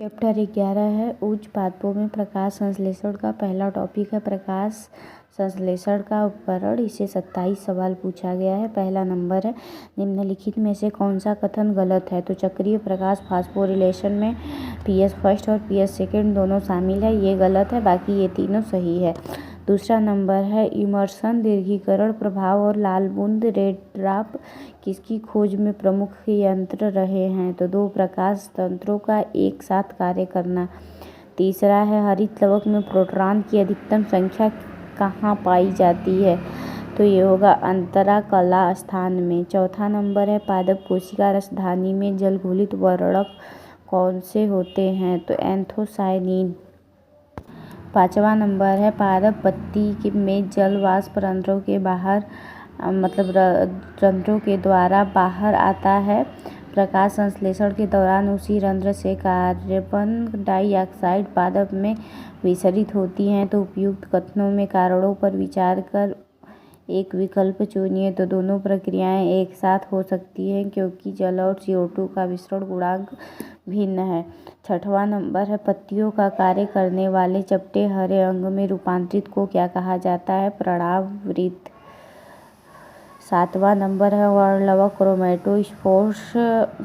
Chapter 11 है उच्च पादपों में प्रकाश संश्लेषण का। पहला टॉपिक है प्रकाश संश्लेषण का उपकरण। इसे 27 सवाल पूछा गया है। पहला नंबर है निम्नलिखित में से कौन सा कथन गलत है। तो चक्रीय प्रकाश फास्फोरिलेशन में पीएस फर्स्ट और पीएस सेकेंड दोनों शामिल है, ये गलत है, बाकी ये तीनों सही है। दूसरा नंबर है इमर्सन दीर्घीकरण प्रभाव और लाल बूंद रेड ड्रॉप किसकी खोज में प्रमुख यंत्र रहे हैं। तो दो प्रकाश तंत्रों का एक साथ कार्य करना। तीसरा है हरित लवक में प्रोटॉन की अधिकतम संख्या कहाँ पाई जाती है। तो ये होगा अंतरा कला स्थान में। चौथा नंबर है पादप कोशिका रसधानी में जल घोलित वर्णक कौन से होते हैं। तो एंथोसायनिन। पांचवा नंबर है पादप पत्ती में जल वाष्प रंध्रों के बाहर रंध्रों के द्वारा बाहर आता है। प्रकाश संश्लेषण के दौरान उसी रंध्र से कार्बन डाइऑक्साइड पादप में विसरित होती हैं। तो उपयुक्त कथनों में कारणों पर विचार कर एक विकल्प चुनिए। तो दोनों प्रक्रियाएं एक साथ हो सकती हैं क्योंकि जल और CO2 का विसरण गुणांक भिन्न है। छठवां नंबर है पत्तियों का कार्य करने वाले चपटे हरे अंग में रूपांतरित को क्या कहा जाता है। प्रणावृत्त। सातवां नंबर है वर्णलवक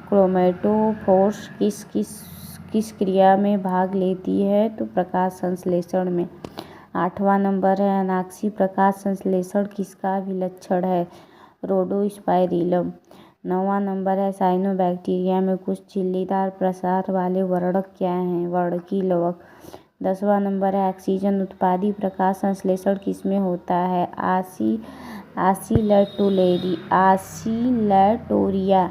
क्रोमेटोफोर्स किस क्रिया में भाग लेती है। तो प्रकाश संश्लेषण में। आठवां नंबर है अनाक्षी प्रकाश संश्लेषण किसका विलक्षण है। रोडोस्पाइरिलम। नौवां नंबर है साइनोबैक्टीरिया में कुछ झिल्लीदार प्रसार वाले वर्णक क्या हैं। वर्णकी लवक। 10वां नंबर है ऑक्सीजन उत्पादी प्रकाश संश्लेषण किसमें होता है। आसिलेटोरिया।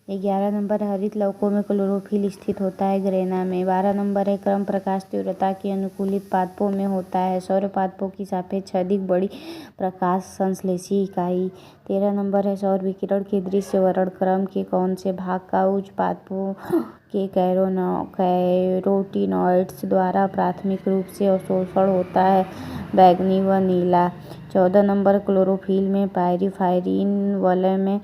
11 नंबर हरित लवकों में क्लोरोफिल स्थित होता है ग्रेना में। 12 नंबर है क्रम प्रकाश तीव्रता के अनुकूलित पादपों में होता है। सौर पादपों की सापेक्ष अधिक बड़ी प्रकाश संश्लेषी इकाई। 13 नंबर है सौर विकिरण के दृश्य वर्णक्रम के कौन से भाग का उच्च पादपों के कैरोटीनॉइड्स द्वारा प्राथमिक रूप से अवशोषण होता है। बैंगनी व नीला। 14 नंबर क्लोरोफिल में पायरीफायरिन वलय में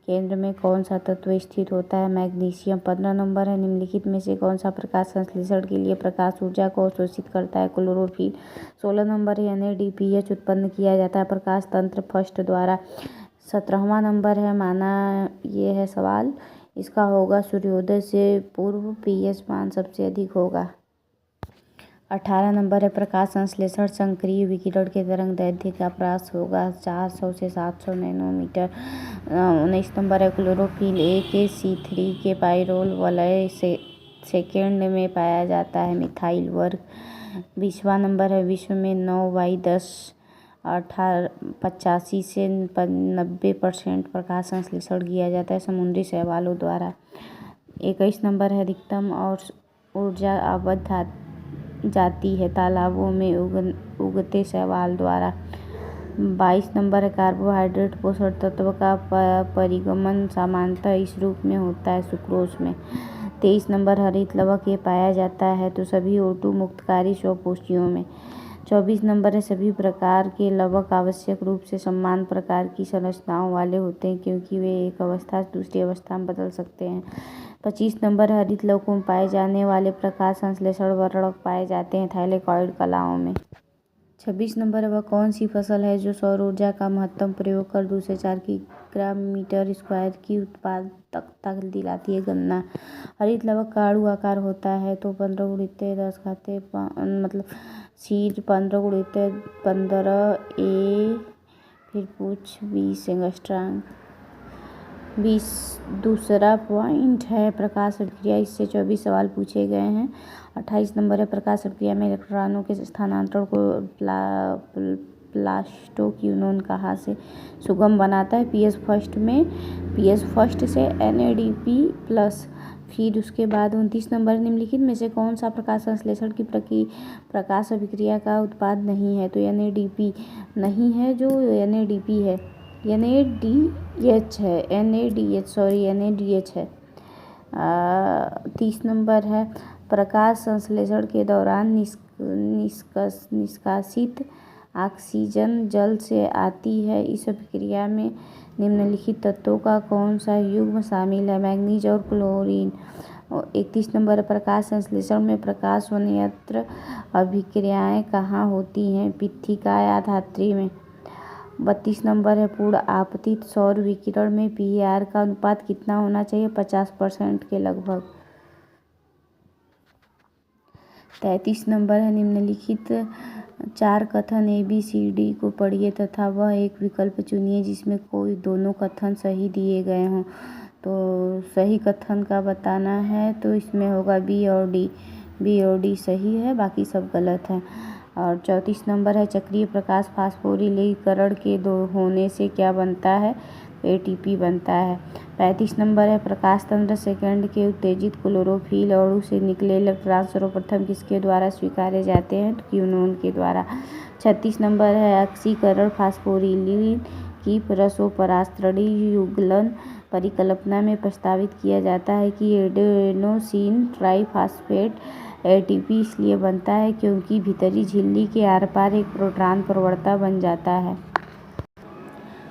केंद्र में कौन सा तत्व स्थित होता है। मैग्नीशियम। 15 नंबर है निम्नलिखित में से कौन सा प्रकाश संश्लेषण के लिए प्रकाश ऊर्जा को अवशोषित करता है। क्लोरोफिल। 16 नंबर है NADPH उत्पन्न किया जाता है प्रकाश तंत्र फर्स्ट द्वारा। 17वां नंबर है माना ये है सवाल इसका होगा सूर्योदय से पूर्व pH मान सबसे अधिक होगा। 18 नंबर है प्रकाश संश्लेषण संक्रिय विकिरण के तरंग दैर्ध्य का प्रास होगा 400 से 700 नैनोमीटर। 19 नंबर है क्लोरोफिल A के C3 के पाइरोल वलय सेकेंड में पाया जाता है मिथाइल वर्ग। 20वां नंबर है विश्व में 9/10 85 से 90% प्रकाश संश्लेषण किया जाता है समुद्री शैवालों द्वारा। 21 नंबर है अधिकतम और ऊर्जा अवध जाती है तालाबों में उगते शैवाल द्वारा। 22 नंबर है कार्बोहाइड्रेट पोषण तत्व का परिगमन सामान्यतः इस रूप में होता है सुक्रोज में। 23 नंबर हरित लवक ये पाया जाता है तो सभी O2 मुक्तकारी स्वपोषियों में। 24 नंबर है सभी प्रकार के लवक आवश्यक रूप से समान प्रकार की संरचनाओं वाले होते हैं क्योंकि वे एक अवस्था से दूसरी अवस्था में बदल सकते हैं। 25 नंबर हरित लवकों में पाए जाने वाले प्रकाश संश्लेषण वर्णक पाए जाते हैं थाइलेकॉइड कलाओं में। 26 नंबर वह कौन सी फसल है जो सौर ऊर्जा का महत्तम प्रयोग कर 2 से 4 किग्रा मीटर स्क्वायर की उत्पादकता दिलाती है। गन्ना। हरित लवक का अणु आकार होता है तो 15 सीड 15 A फिर पूछ 20 एंगस्ट्रॉम। 20 दूसरा पॉइंट है प्रकाश अभिक्रिया। इससे 24 सवाल पूछे गए हैं। 28 नंबर है प्रकाश अभिक्रिया में इलेक्ट्रॉनों के स्थानांतरण को प्लास्टोक्यूनोन कहाँ से सुगम बनाता है। पीएस फर्स्ट से NADP+। फिर उसके बाद 29 नंबर निम्नलिखित में से कौन सा प्रकाश संश्लेषण की प्रकाश अभिक्रिया का उत्पाद नहीं है। तो NADP नहीं है जो NADP है NADH है। 30 नंबर है प्रकाश संश्लेषण के दौरान निष्कासित ऑक्सीजन जल से आती है। इस अभिक्रिया में निम्नलिखित तत्वों का कौन सा युग्म शामिल है। मैग्नीज और क्लोरीन। और 31 नंबर है प्रकाश संश्लेषण में प्रकाश व नेत्र अभिक्रियाएं कहाँ होती हैं? पृथिका या धात्री में। 32 नंबर है पूर्ण आपतित सौर विकिरण में पीआर का अनुपात कितना होना चाहिए? 50% के लगभग। 33 नंबर है निम्नलिखित 4 कथन ABCD को पढ़िए तथा वह एक विकल्प चुनिए जिसमें कोई दोनों कथन सही दिए गए हों। तो सही कथन का बताना है तो इसमें होगा बी और डी सही है, बाकी सब गलत है। और 34 नंबर है चक्रीय प्रकाश फास्फोरिलीकरण के होने से क्या बनता है? ATP बनता है। 35 नंबर है प्रकाश तंत्र सेकंड के उत्तेजित क्लोरोफिल अणु से निकले इलेक्ट्रॉन सर्वप्रथम किसके द्वारा स्वीकारे जाते हैं? तो क्यूनोन के द्वारा। 36 नंबर है ऑक्सीकरण फास्फोरिलीन की रसोपरास्त्रणी युगलन परिकल्पना में प्रस्तावित किया जाता है कि एडेनोसिन ट्राइफॉस्फेट ATP इसलिए बनता है क्योंकि भीतरी झिल्ली के आर पार एक प्रोटॉन प्रवणता बन जाता है।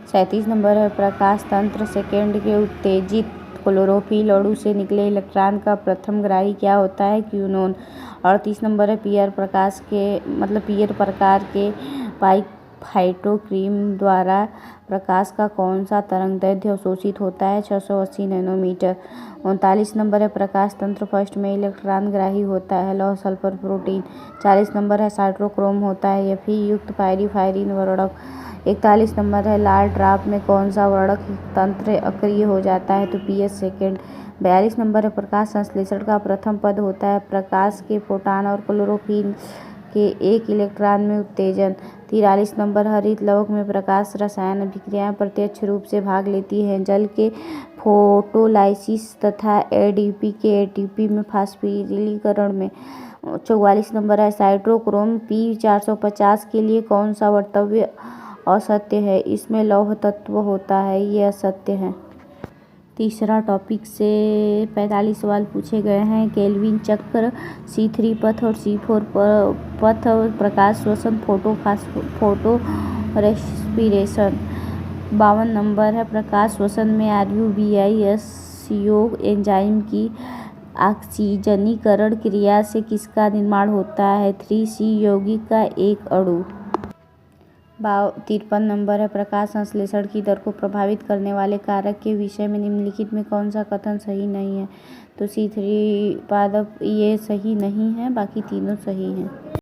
37 नंबर है प्रकाश तंत्र सेकंड के उत्तेजित क्लोरोफिल अणु से निकले इलेक्ट्रॉन का प्रथम ग्राही क्या होता है? क्यूनोन। 38 नंबर है पीयर प्रकार के फाइटोक्रीम द्वारा प्रकाश का कौन सा तरंगदैर्ध्य अवशोषित होता है? 680 नैनोमीटर। 39 नंबर है प्रकाश तंत्र फर्स्ट में इलेक्ट्रॉन ग्राही होता है लौह सल्फर प्रोटीन। 40 नंबर है साइटोक्रोम होता है Fe युक्त पायरीफायरिन वर्णक। 41 नंबर है लाल ड्राप में कौन सा वर्णक तंत्र अक्रिय हो जाता है? तो PS सेकेंड। 42 नंबर है प्रकाश संश्लेषण का प्रथम पद होता है प्रकाश के फोटॉन और क्लोरोफिल के एक इलेक्ट्रॉन में उत्तेजन। 43 नंबर हरित लवक में प्रकाश रसायन अभिक्रियाएं प्रत्यक्ष रूप से भाग लेती हैं जल के फोटोलाइसिस तथा ADP के ATP में फास्फोरिलीकरण में। 44 नंबर है साइटोक्रोम P450 के लिए कौन सा वर्तव्य असत्य है? इसमें लौह तत्व होता है, ये असत्य है। तीसरा टॉपिक से 45 सवाल पूछे गए हैं। केल्विन चक्र C3 पथ और C4 पथ प्रकाश श्वसन फोटो रेस्पिरेशन। 52 नंबर है प्रकाश श्वसन में RUBIS योग एंजाइम की ऑक्सीजनीकरण क्रिया से किसका निर्माण होता है? 3C यौगिक का एक अणु। 53 नंबर है प्रकाश संश्लेषण की दर को प्रभावित करने वाले कारक के विषय में निम्नलिखित में कौन सा कथन सही नहीं है? तो C3 पादप ये सही नहीं है, बाकी तीनों सही हैं।